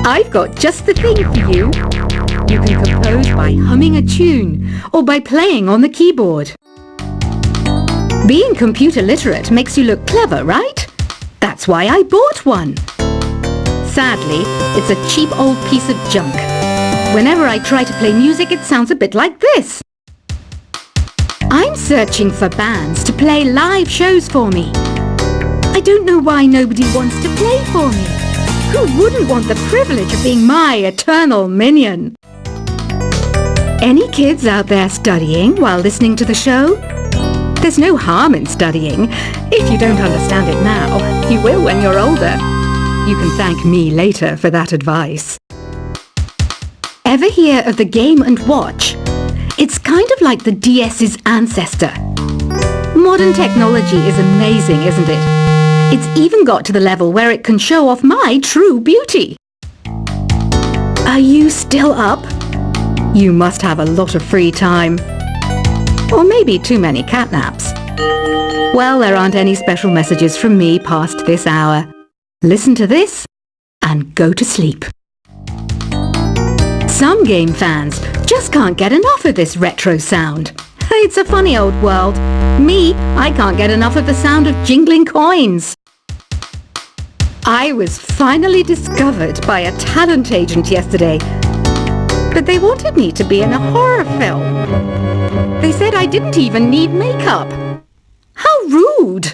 I've got just the thing for you. You can compose by humming a tune or by playing on the keyboard. Being computer literate makes you look clever, right? That's why I bought one. Sadly, it's a cheap old piece of junk. Whenever I try to play music, it sounds a bit like this. I'm searching for bands to play live shows for me. I don't know why nobody wants to play for me. Who wouldn't want the privilege of being my eternal minion? Any kids out there studying while listening to the show? There's no harm in studying. If you don't understand it now, you will when you're older. You can thank me later for that advice. Ever hear of the Game & Watch? It's kind of like the DS's ancestor. Modern technology is amazing, isn't it? It's even got to the level where it can show off my true beauty. Are you still up? You must have a lot of free time. Or maybe too many catnaps. Well, there aren't any special messages from me past this hour. Listen to this and go to sleep. Some game fans just can't get enough of this retro sound. It's a funny old world. Me, I can't get enough of the sound of jingling coins. I was finally discovered by a talent agent yesterday, but they wanted me to be in a horror film. They said I didn't even need makeup. How rude!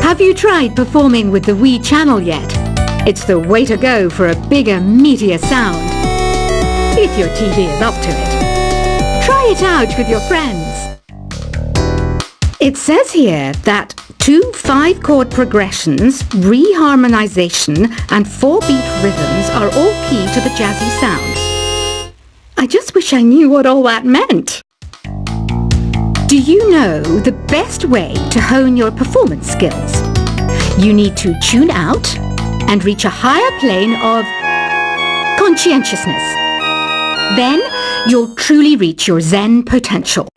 Have you tried performing with the Wii channel yet? It's the way to go for a bigger, meatier sound. If your TV is up to it. Try it out with your friends. It says here that 2 5-chord progressions, reharmonization and 4-beat rhythms are all key to the jazzy sound. I just wish I knew what all that meant. Do you know the best way to hone your performance skills? You need to tune out and reach a higher plane of conscientiousness. Then you'll truly reach your Zen potential.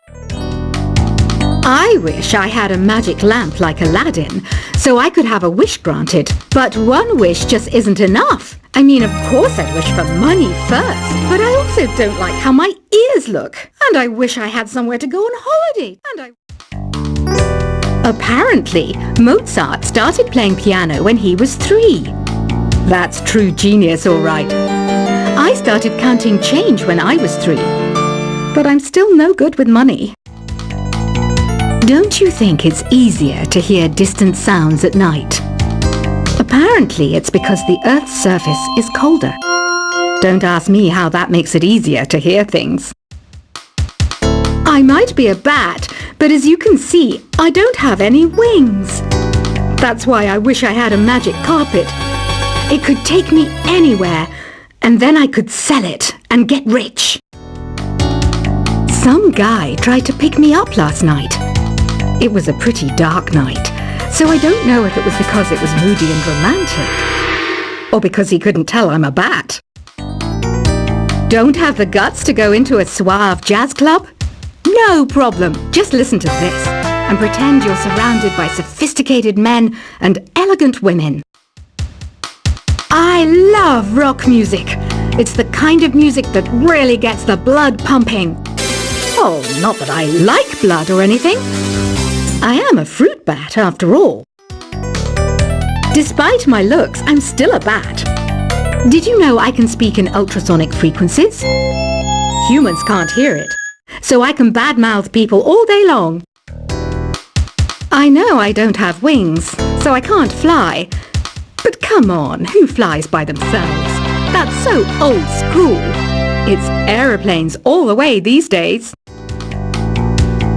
I wish I had a magic lamp like Aladdin, so I could have a wish granted. But one wish just isn't enough. I mean, of course I'd wish for money first, but I also don't like how my ears look. And I wish I had somewhere to go on holiday. Apparently, Mozart started playing piano when he was 3. That's true genius, all right. I started counting change when I was 3, but I'm still no good with money. Don't you think it's easier to hear distant sounds at night? Apparently, it's because the Earth's surface is colder. Don't ask me how that makes it easier to hear things. I might be a bat, but as you can see, I don't have any wings. That's why I wish I had a magic carpet. It could take me anywhere, and then I could sell it and get rich. Some guy tried to pick me up last night. It was a pretty dark night, so I don't know if it was because it was moody and romantic, or because he couldn't tell I'm a bat. Don't have the guts to go into a suave jazz club? No problem. Just listen to this and pretend you're surrounded by sophisticated men and elegant women. I love rock music. It's the kind of music that really gets the blood pumping. Oh, not that I like blood or anything. I am a fruit bat, after all. Despite my looks, I'm still a bat. Did you know I can speak in ultrasonic frequencies? Humans can't hear it, so I can badmouth people all day long. I know I don't have wings, so I can't fly. But come on, who flies by themselves? That's so old school. It's aeroplanes all the way these days.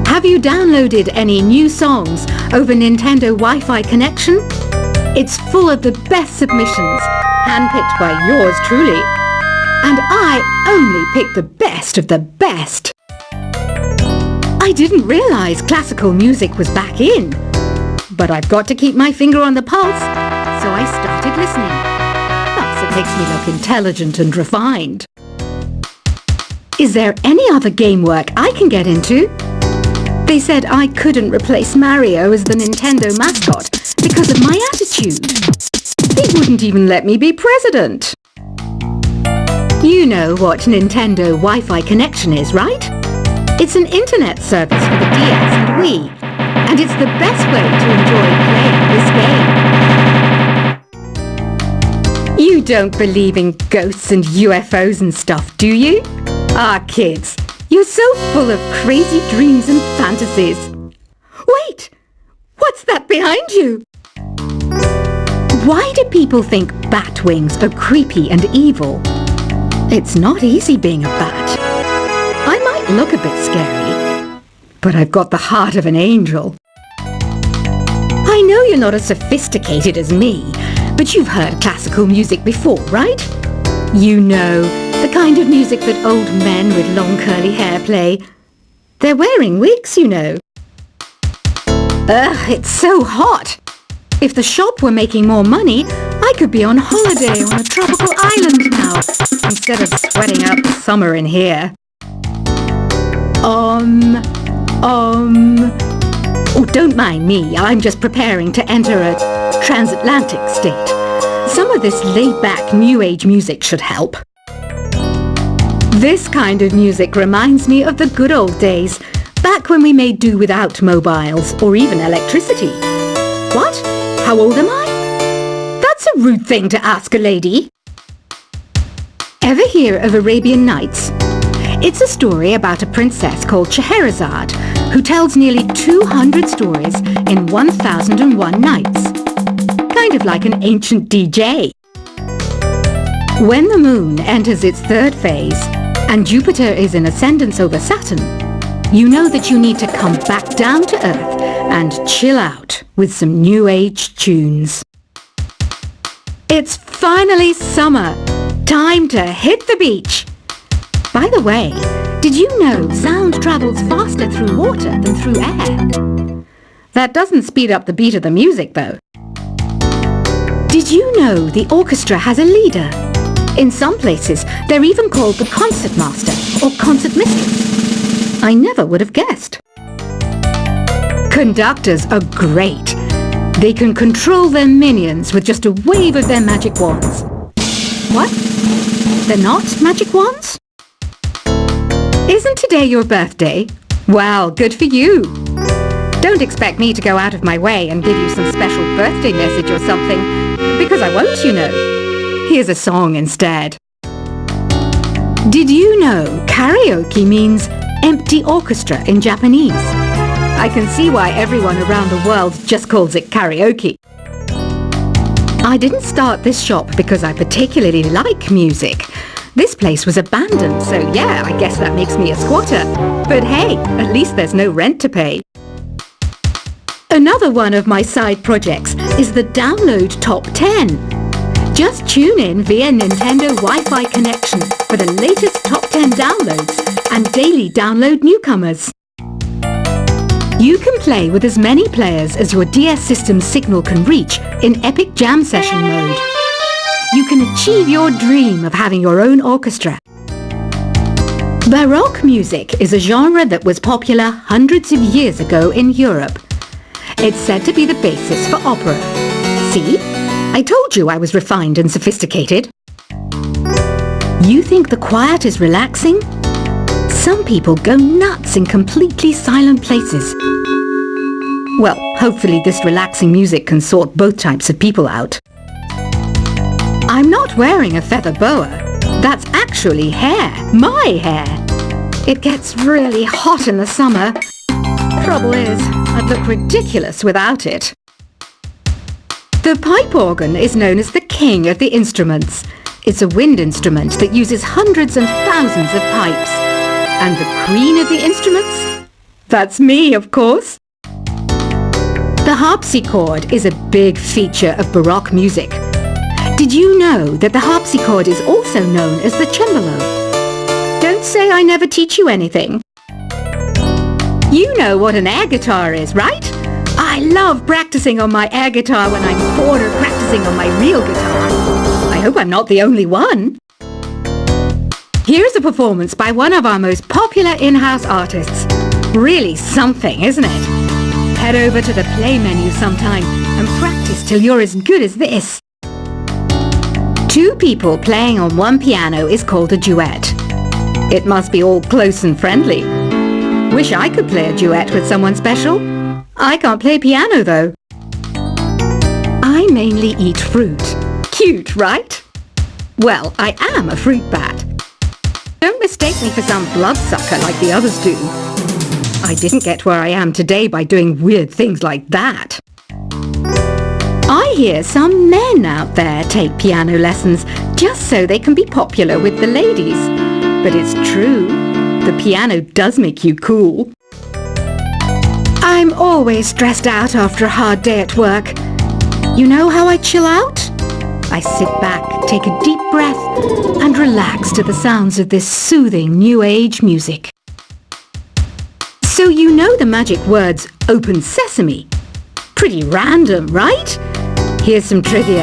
Have you downloaded any new songs over Nintendo Wi-Fi connection? It's full of the best submissions, handpicked by yours truly. And I only pick the best of the best. I didn't realize classical music was back in. But I've got to keep my finger on the pulse, so I started listening. Plus, it makes me look intelligent and refined. Is there any other game work I can get into? They said I couldn't replace Mario as the Nintendo mascot because of my attitude. He wouldn't even let me be president. You know what Nintendo Wi-Fi connection is, right? It's an internet service for the DS and Wii, and it's the best way to enjoy playing this game. You don't believe in ghosts and UFOs and stuff, do you? Ah, kids, you're so full of crazy dreams and fantasies. Wait! What's that behind you? Why do people think bat wings are creepy and evil? It's not easy being a bat. I might look a bit scary, but I've got the heart of an angel. I know you're not as sophisticated as me, but you've heard classical music before, right? You know, the kind of music that old men with long curly hair play. They're wearing wigs, you know. Ugh, it's so hot. If the shop were making more money, I could be on holiday on a tropical island now, instead of sweating out the summer in here. Oh, don't mind me. I'm just preparing to enter a transatlantic state. Some of this laid-back New Age music should help. This kind of music reminds me of the good old days, back when we made do without mobiles or even electricity. What? How old am I? That's a rude thing to ask a lady. Ever hear of Arabian Nights? It's a story about a princess called Scheherazade who tells nearly 200 stories in 1001 nights. Kind of like an ancient DJ. When the moon enters its third phase and Jupiter is in ascendance over Saturn, you know that you need to come back down to Earth and chill out with some New Age tunes. It's finally summer. Time to hit the beach. By the way, did you know sound travels faster through water than through air? That doesn't speed up the beat of the music, though. Did you know the orchestra has a leader? In some places, they're even called the concertmaster or concertmistress. I never would have guessed. Conductors are great. They can control their minions with just a wave of their magic wands. What? They're not magic wands? Isn't today your birthday? Well, good for you. Don't expect me to go out of my way and give you some special birthday message or something, because I won't, you know. Here's a song instead. Did you know karaoke means empty orchestra in Japanese? I can see why everyone around the world just calls it karaoke. I didn't start this shop because I particularly like music. This place was abandoned, so yeah, I guess that makes me a squatter. But hey, at least there's no rent to pay. Another one of my side projects is the Download Top 10. Just tune in via Nintendo Wi-Fi connection for the latest top 10 downloads and daily download newcomers. You can play with as many players as your DS system's signal can reach in Epic Jam Session mode. You can achieve your dream of having your own orchestra. Baroque music is a genre that was popular hundreds of years ago in Europe. It's said to be the basis for opera. See? I told you I was refined and sophisticated. You think the quiet is relaxing? Some people go nuts in completely silent places. Well, hopefully this relaxing music can sort both types of people out. I'm not wearing a feather boa. That's actually hair. My hair. It gets really hot in the summer. Trouble is, I'd look ridiculous without it. The pipe organ is known as the king of the instruments. It's a wind instrument that uses hundreds and thousands of pipes. And the queen of the instruments? That's me, of course. The harpsichord is a big feature of Baroque music. Did you know that the harpsichord is also known as the cembalo? Don't say I never teach you anything. You know what an air guitar is, right? I love practicing on my air guitar when I'm bored of practicing on my real guitar. I hope I'm not the only one. Here's a performance by one of our most popular in-house artists. Really something, isn't it? Head over to the play menu sometime and practice till you're as good as this. Two people playing on one piano is called a duet. It must be all close and friendly. Wish I could play a duet with someone special. I can't play piano though. I mainly eat fruit. Cute, right? Well, I am a fruit bat. Don't mistake me for some bloodsucker like the others do. I didn't get where I am today by doing weird things like that. I hear some men out there take piano lessons just so they can be popular with the ladies. But it's true, the piano does make you cool. I'm always stressed out after a hard day at work. You know how I chill out? I sit back, take a deep breath, and relax to the sounds of this soothing new age music. So you know the magic words "open sesame"? Pretty random, right? Here's some trivia.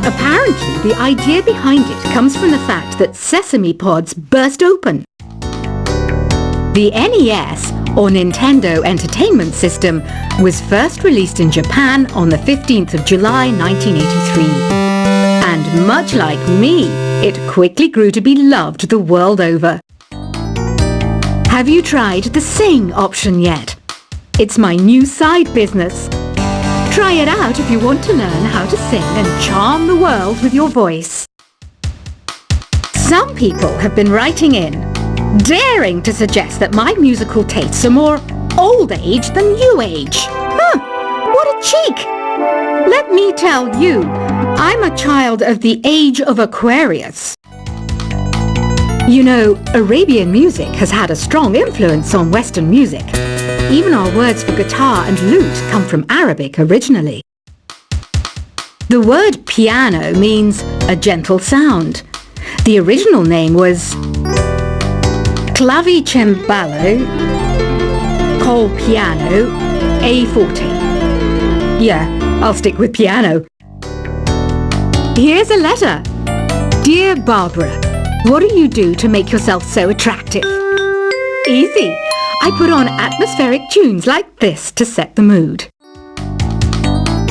Apparently, the idea behind it comes from the fact that sesame pods burst open. The NES, or Nintendo Entertainment System, was first released in Japan on the 15th of July 1983. And much like me, it quickly grew to be loved the world over. Have you tried the Sing option yet? It's my new side business. Try it out if you want to learn how to sing and charm the world with your voice. Some people have been writing in, daring to suggest that my musical tastes are more old age than new age. Huh, what a cheek! Let me tell you, I'm a child of the age of Aquarius. You know, Arabian music has had a strong influence on Western music. Even our words for guitar and lute come from Arabic originally. The word piano means a gentle sound. The original name was clavicembalo col piano a forte. Yeah, I'll stick with piano. Here's a letter. Dear Barbara, what do you do to make yourself so attractive? Easy. I put on atmospheric tunes like this to set the mood.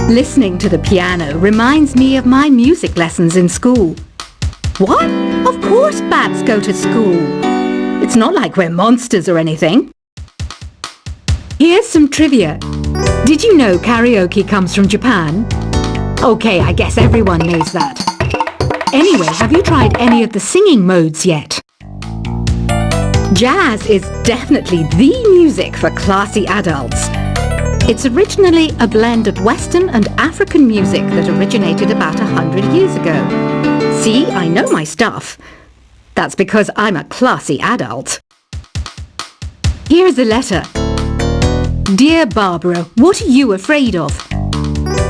Listening to the piano reminds me of my music lessons in school. What? Of course bats go to school. It's not like we're monsters or anything. Here's some trivia. Did you know karaoke comes from Japan? Okay, I guess everyone knows that. Anyway, have you tried any of the singing modes yet? Jazz is definitely the music for classy adults. It's originally a blend of Western and African music that originated about 100 years ago. See, I know my stuff. That's because I'm a classy adult. Here's a letter. Dear Barbara, what are you afraid of?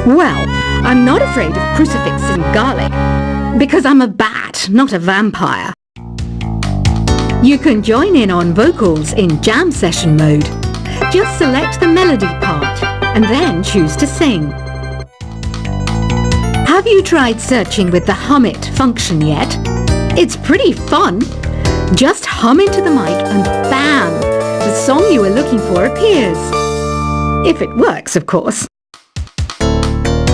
Well, I'm not afraid of crucifix and garlic, because I'm a bat, not a vampire. You can join in on vocals in jam session mode. Just select the melody part and then choose to sing. Have you tried searching with the Hum It function yet? It's pretty fun. Just hum into the mic and bam! The song you were looking for appears. If it works, of course.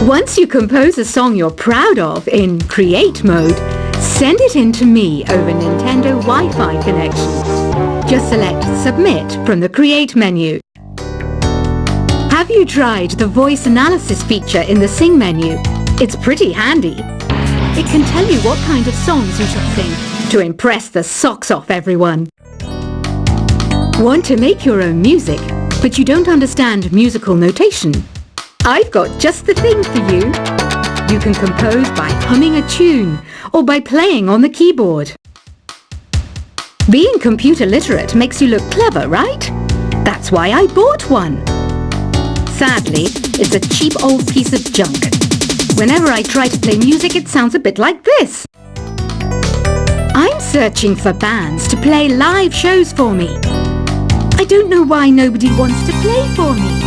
Once you compose a song you're proud of in Create mode, send it in to me over Nintendo Wi-Fi connection. Just select Submit from the Create menu. Have you tried the voice analysis feature in the Sing menu? It's pretty handy. It can tell you what kind of songs you should sing to impress the socks off everyone. Want to make your own music, but you don't understand musical notation? I've got just the thing for you. You can compose by humming a tune or by playing on the keyboard. Being computer literate makes you look clever, right? That's why I bought one. Sadly, it's a cheap old piece of junk. Whenever I try to play music, it sounds a bit like this. I'm searching for bands to play live shows for me. I don't know why nobody wants to play for me.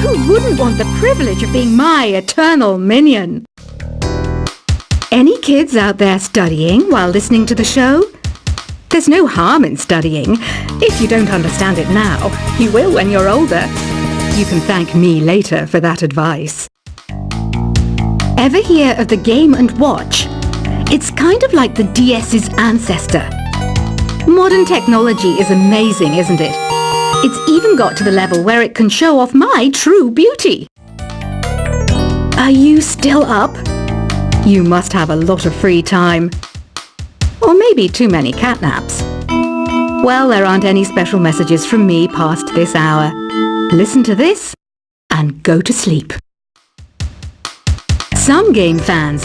Who wouldn't want the privilege of being my eternal minion? Any kids out there studying while listening to the show? There's no harm in studying. If you don't understand it now, you will when you're older. You can thank me later for that advice. Ever hear of the Game & Watch? It's kind of like the DS's ancestor. Modern technology is amazing, isn't it? It's even got to the level where it can show off my true beauty. Are you still up? You must have a lot of free time. Or maybe too many catnaps. Well, there aren't any special messages from me past this hour. Listen to this and go to sleep. Some game fans